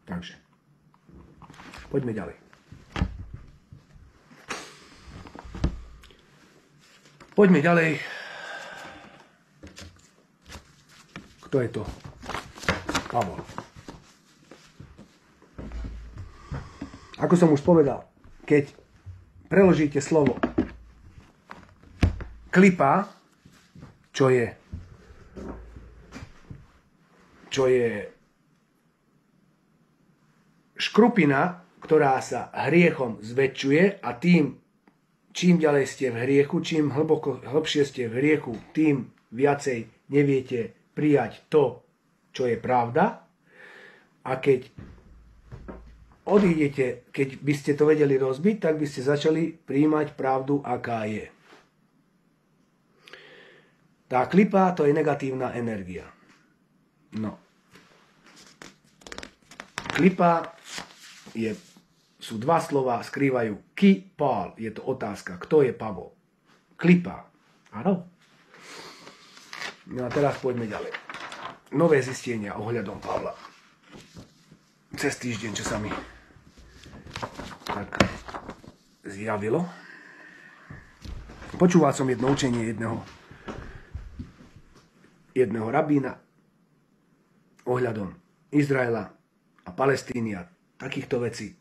Takže, poďme ďalej. Poďme ďalej. Kto je to? Pavol. Ako som už povedal, keď preložíte slovo klipa, čo je škrupina, ktorá sa hriechom zväčšuje a tým, čím ďalej ste v hriechu, čím hlbšie ste v hriechu, tým viacej neviete prijať to, čo je pravda. A keď odídete, keď by ste to vedeli rozbiť, tak by ste začali prijímať pravdu, aká je. Tá klipa, to je negatívna energia. No. Klipa sú dva slova, skrývajú ki, pál. Je to otázka, kto je Pavol. Klipa. Áno. No a teraz poďme ďalej. Nové zistenia ohľadom Pavla. Cez týždeň, čo sa mi tak zjavilo. Počúval som jedno učenie jedného rabína ohľadom Izraela a Palestíny a takýchto vecí.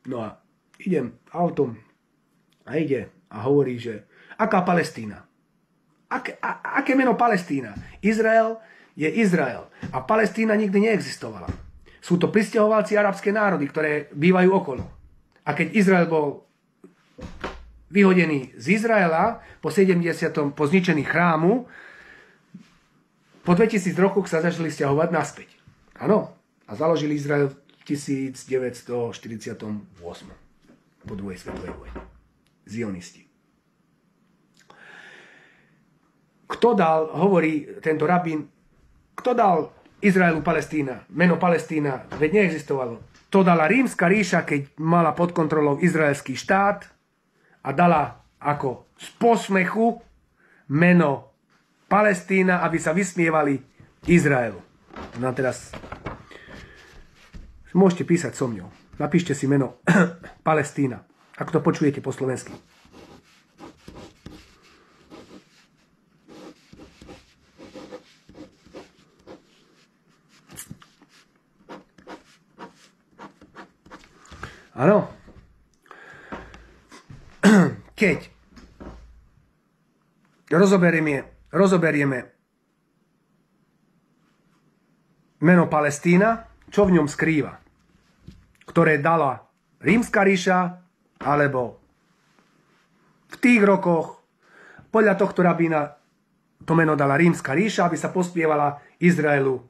No a idem autom a ide a hovorí, že aká Palestína? Aké meno Palestína? Izrael je Izrael a Palestína nikdy neexistovala. Sú to prisťahovalci arabské národy, ktoré bývajú okolo. A keď Izrael bol vyhodený z Izraela po 70. po zničení chrámu, po 2000 rokoch sa začali sťahovať naspäť. Áno. A založili Izrael v 1948. Po druhej svetovej vojne. Zionisti. Hovorí tento rabín, kto dal Izraelu Palestína, meno Palestína, veď neexistovalo. To dala Rímska ríša, keď mala pod kontrolou izraelský štát a dala ako z posmechu meno Palestína, aby sa vysmievali Izraelu. No a teraz môžete písať so mňou. Napíšte si meno Palestína, ako to počujete po slovensky. Áno. Keď rozoberieme meno Palestína, čo v ňom skrýva, ktoré dala Rímska ríša, alebo v tých rokoch podľa tohto rabína to meno dala Rímska ríša, aby sa pospievala Izraelu,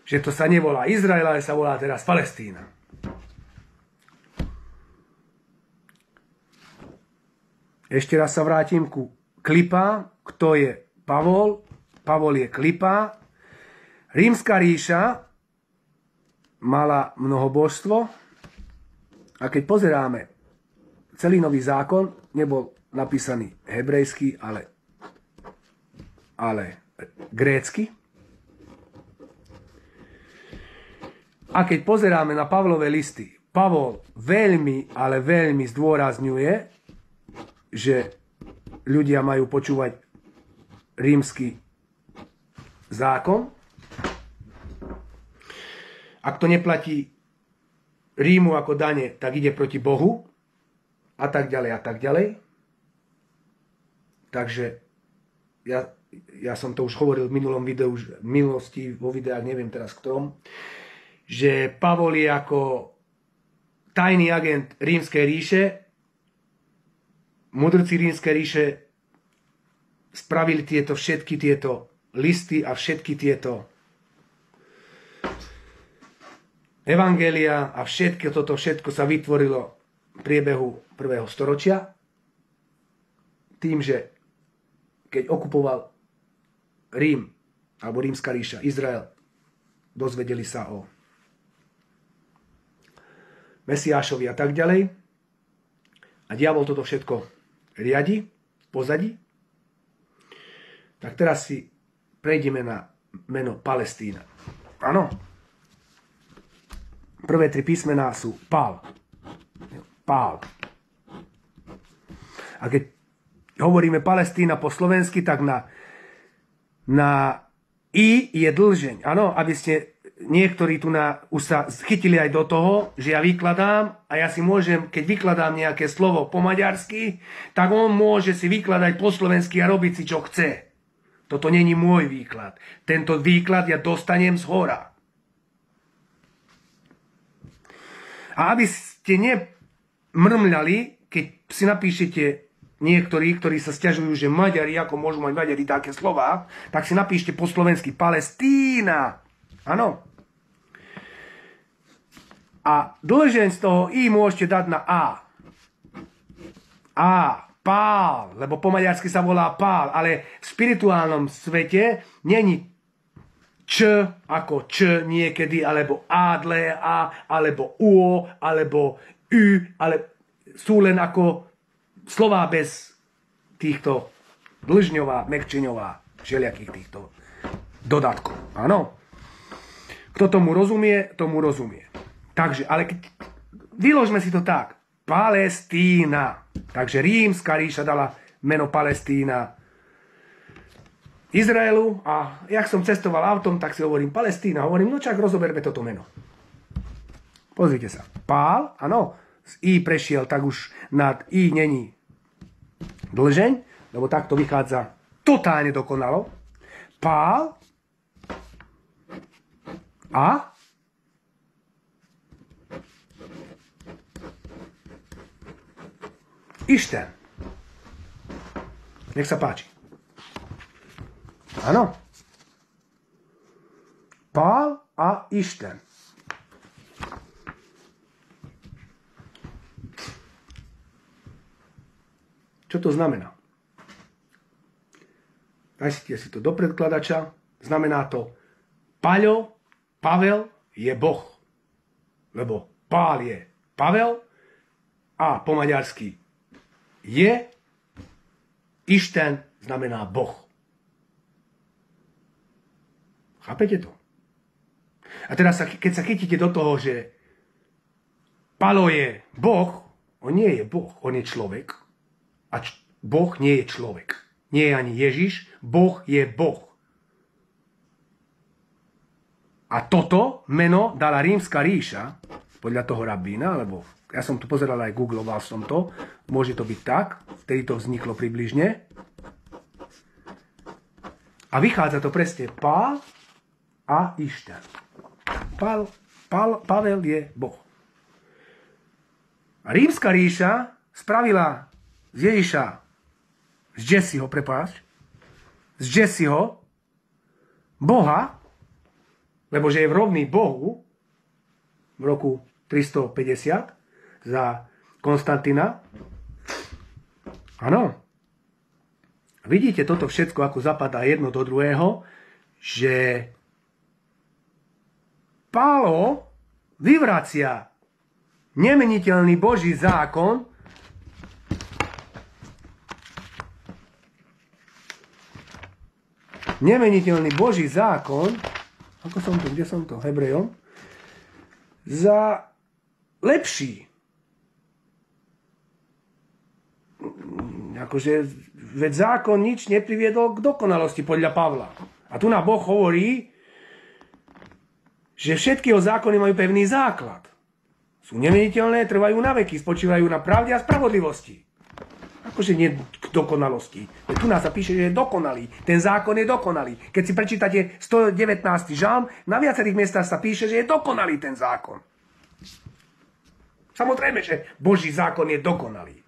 že to sa nevolá Izrael, ale sa volá teraz Palestína. Ešte raz sa vrátim ku klipa. Kto je Pavol? Pavol je klipa. Rímska ríša mala mnohobožstvo a keď pozeráme, celý nový zákon nebol napísaný hebrejsky, ale grécky. A keď pozeráme na Pavlové listy, Pavol veľmi, ale veľmi zdôrazňuje, že ľudia majú počúvať rímsky zákon. Ak to neplatí Rímu ako dane, tak ide proti Bohu a tak ďalej a tak ďalej. Takže ja som to už hovoril v minulom videu, v minulosti vo videách, neviem teraz ktorom, že Pavol je ako tajný agent Rímskej ríše. Mudrci Rímskej ríše spravili všetky tieto listy a všetky tieto evangelia a všetko sa vytvorilo v priebehu 1. storočia tým, že keď okupoval Rím alebo Rímska ríša Izrael, dozvedeli sa o Mesiášovi a tak ďalej a diabol toto všetko riadi, pozadí. Tak teraz si prejdeme na meno Palestína. Áno. Prvé 3 písmená sú pal. Pál. A keď hovoríme Palestína po slovensky, tak na I je dlžeň. Áno, aby ste niektorí tu už sa chytili aj do toho, že ja vykladám a ja si môžem, keď vykladám nejaké slovo po maďarsky, tak on môže si vykladať po slovensky a robiť si, čo chce. Toto není môj výklad. Tento výklad ja dostanem z hora. A aby ste nemrmľali, keď si napíšete niektorí, ktorí sa sťažujú, že Maďari, ako môžu mať Maďari také slová, tak si napíšte po slovensky Palestína. Áno. A dlžeň z toho I môžete dať na A. A, pál, lebo po maďarsky sa volá pál, ale v spirituálnom svete není Č ako Č niekedy, alebo A dlé A, alebo U, alebo U, ale sú len ako slová bez týchto dlžňová, mekčiňová, všelijakých týchto dodatkov. Áno. Kto tomu rozumie, tomu rozumie. Takže, ale keď vyložme si to tak. Palestína. Takže rímska ríša dala meno Palestína Izraelu a jak som cestoval autom, tak si hovorím Palestína. Hovorím, no čak rozoberme toto meno. Pozrite sa. Pál, áno, z I prešiel, tak už nad I není dlžeň, lebo takto vychádza totálne dokonalo. Pál a Išten. Nech sa páči. Áno. Pál a Išten. Čo to znamená? Dajte si to do predkladača. Znamená to Paľo, Pavel je Boh. Lebo Pál je Pavel a po maďarsky je, Išten znamená Boh. Chápete to? A teraz, keď sa chytíte do toho, že Palo je Boh, on nie je Boh, on je človek. A Boh nie je človek. Nie je ani Ježiš, Boh je Boh. A toto meno dala rímska ríša, podľa toho rabína, lebo ja som tu pozeral aj googloval som to, môže to byť tak, vtedy to vzniklo približne. A vychádza to presne Pál a Išten. Pavel je Boh. A rímska ríša spravila z Ježiša, z Jesseho, Boha, lebo že je rovný Bohu v roku 350 za Konstantina. Áno. Vidíte toto všetko, ako zapadá jedno do druhého, že Pálo vyvracia nemeniteľný Boží zákon ako som tu, kde som to, Hebrejom, za lepší. Akože, veď zákon nič nepriviedol k dokonalosti podľa Pavla. A tu na Boh hovorí, že všetky jeho zákony majú pevný základ. Sú nemeniteľné, trvajú na veky, spočívajú na pravde a spravodlivosti. Akože nie k dokonalosti. Veď tu nás sa píše, že je dokonalý. Ten zákon je dokonalý. Keď si prečítate 119. žalm, na viacerých miestach sa píše, že je dokonalý ten zákon. Samozrejme, že Boží zákon je dokonalý.